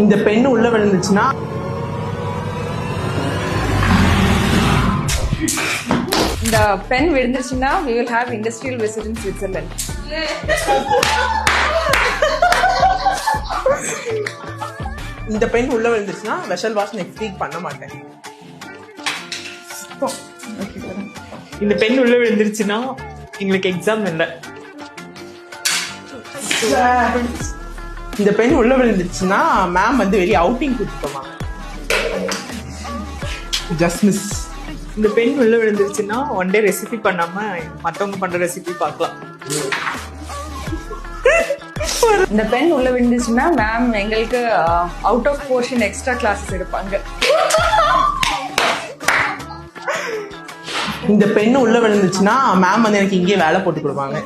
இந்த பெண் உள்ள விழுந்துச்சுன்னா இந்த pen விழுந்துச்சுன்னா we will have industrial visit in Switzerland. இந்த பெண் உள்ள விழுந்துச்சுன்னா வெஷல் வாஷ் நெக்ஸ்ட் வீக் பண்ண மாட்டேன். இந்த பெண் உள்ள விழுந்துருச்சுன்னா எங்களுக்கு எக்ஸாம் இல்லை. இந்த பெண் உள்ள விழுந்துச்சுன்னா மேம் வந்து வெளியே அவுட்டிங் கூட்டிட்டு போவாங்க. Just miss. இந்த பெண் உள்ள விழுந்துருச்சுன்னா ஒன் டே ரெசிபி பண்ணாம மற்றவங்க பண்ற ரெசிபி பார்க்கலாம். இந்த பென் உள்ள விழுந்துச்சுன்னா மேம் எங்களுக்கு out of portion extra classes எடுப்பாங்க. இந்த பெண் உள்ள விழுந்துச்சுன்னா மேம் வந்து எனக்கு இங்கேயே வேலை போட்டு கொடுப்பாங்க.